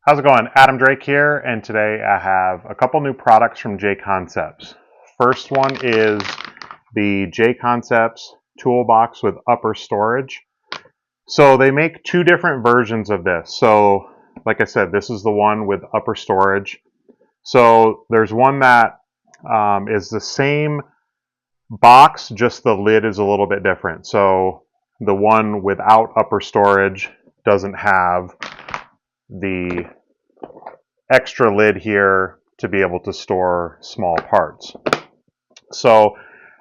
How's it going? Adam Drake here, and today I have a couple new products from JConcepts. First one is the JConcepts toolbox with upper storage. So they make two different versions of this. So like I said, this is the one with upper storage. So there's one that is the same box, just the lid is a little bit different. So the one without upper storage doesn't have the extra lid here to be able to store small parts. So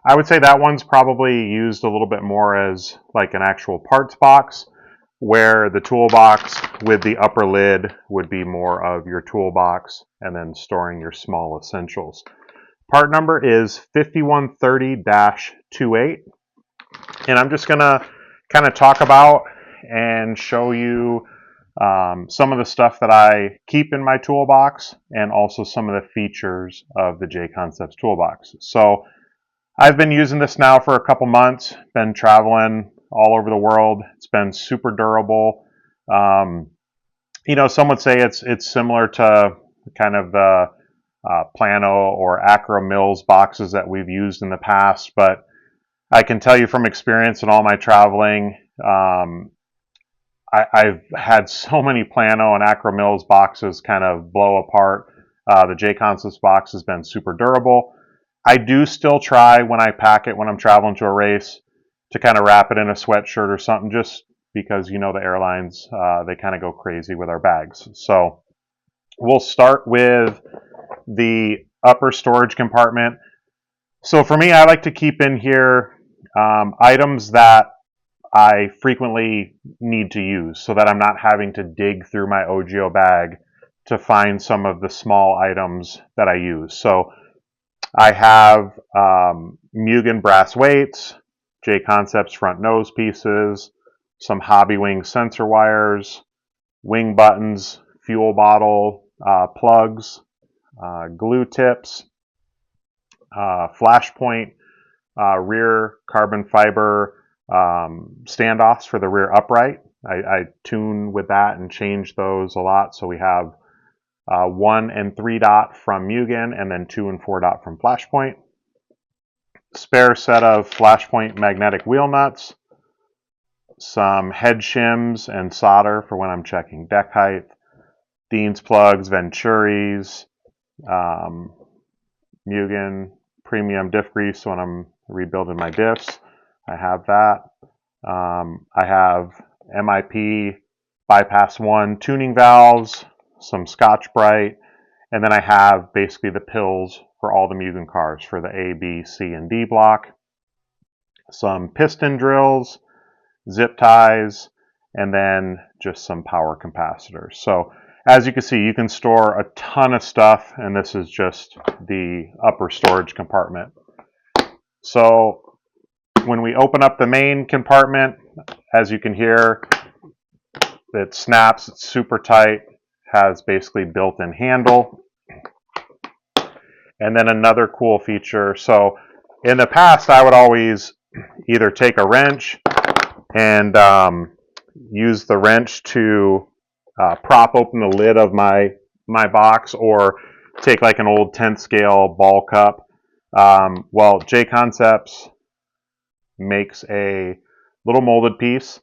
I would say that one's probably used a little bit more as like an actual parts box, where the toolbox with the upper lid would be more of your toolbox and then storing your small essentials. Part number is 5130-28, and I'm just gonna kind of talk about and show you some of the stuff that I keep in my toolbox and also some of the features of the JConcepts toolbox. So I've been using this now for a couple months, been traveling all over the world. It's been super durable. You know, some would say it's similar to kind of the Plano or Acro Mills boxes that we've used in the past, but I can tell you from experience in all my traveling, I've had so many Plano and Acro Mills boxes kind of blow apart. The JConcepts box has been super durable. I do still try when I pack it when I'm traveling to a race to kind of wrap it in a sweatshirt or something, just because you know the airlines, they kind of go crazy with our bags. So we'll start with the upper storage compartment. So for me, I like to keep in here items that I frequently need to use so that I'm not having to dig through my OGO bag to find some of the small items that I use. So I have Mugen brass weights, JConcepts front nose pieces, some Hobby Wing sensor wires, wing buttons, fuel bottle plugs, glue tips, flashpoint, rear carbon fiber standoffs for the rear upright. I tune with that and change those a lot. So we have 1 and 3 dot from Mugen, and then 2 and 4 dot from Flashpoint. Spare set of Flashpoint magnetic wheel nuts, some head shims and solder for when I'm checking deck height, Dean's plugs, Venturis, Mugen premium diff grease when I'm rebuilding my diffs. I have that. I have MIP bypass 1 tuning valves, some Scotch-Brite, and then I have basically the pills for all the Mugen cars for the A, B, C, and D block, some piston drills, zip ties, and then just some power capacitors. So as you can see, you can store a ton of stuff, and this is just the upper storage compartment. So when we open up the main compartment, as you can hear, it snaps, it's super tight, has basically built-in handle. And then another cool feature, so in the past I would always either take a wrench and use the wrench to prop open the lid of my box, or take like an old 10th scale ball cup. Well, JConcepts makes a little molded piece.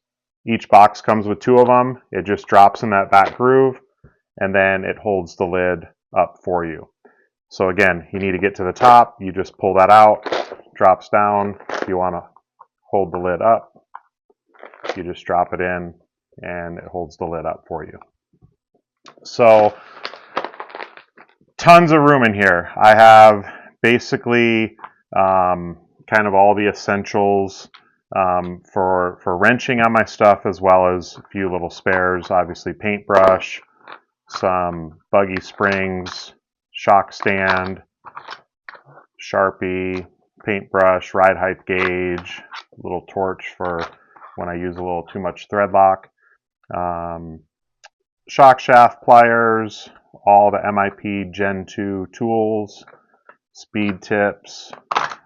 Each box comes with 2 of them. It just drops in that back groove, and then it holds the lid up for you. So again, you need to get to the top, you just pull that out, drops down. If you want to hold the lid up, you just drop it in and it holds the lid up for you. So tons of room in here. I have basically kind of all the essentials for wrenching on my stuff, as well as a few little spares. Obviously paintbrush, some buggy springs, shock stand, Sharpie, paintbrush, ride height gauge, little torch for when I use a little too much thread lock, shock shaft pliers, all the MIP Gen 2 tools, speed tips.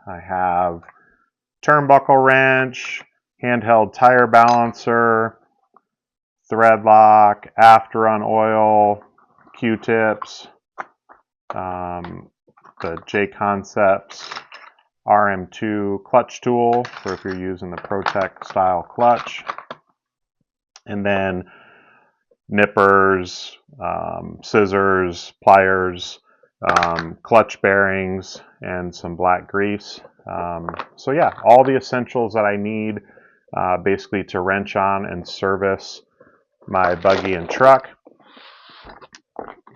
I have turnbuckle wrench, handheld tire balancer, thread lock, after on oil, Q-tips, the JConcepts RM2 clutch tool for if you're using the Protect style clutch, and then nippers, scissors, pliers, clutch bearings, and some black grease. So yeah, all the essentials that I need basically to wrench on and service my buggy and truck.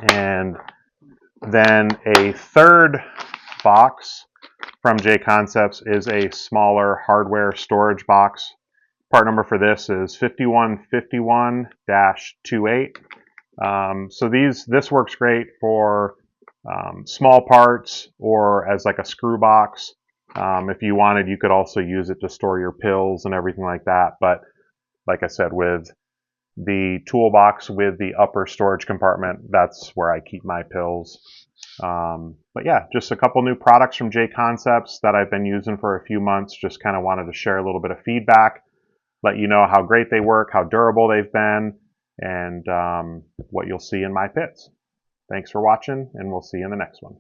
And then a third box from JConcepts is a smaller hardware storage box. Part number for this is 5151-28. So this works great for small parts or as like a screw box. If you wanted, you could also use it to store your pills and everything like that. But like I said, with the toolbox with the upper storage compartment, that's where I keep my pills. But yeah, just a couple new products from JConcepts that I've been using for a few months. Just kind of wanted to share a little bit of feedback, let you know how great they work, how durable they've been, and what you'll see in my pits. Thanks for watching, and we'll see you in the next one.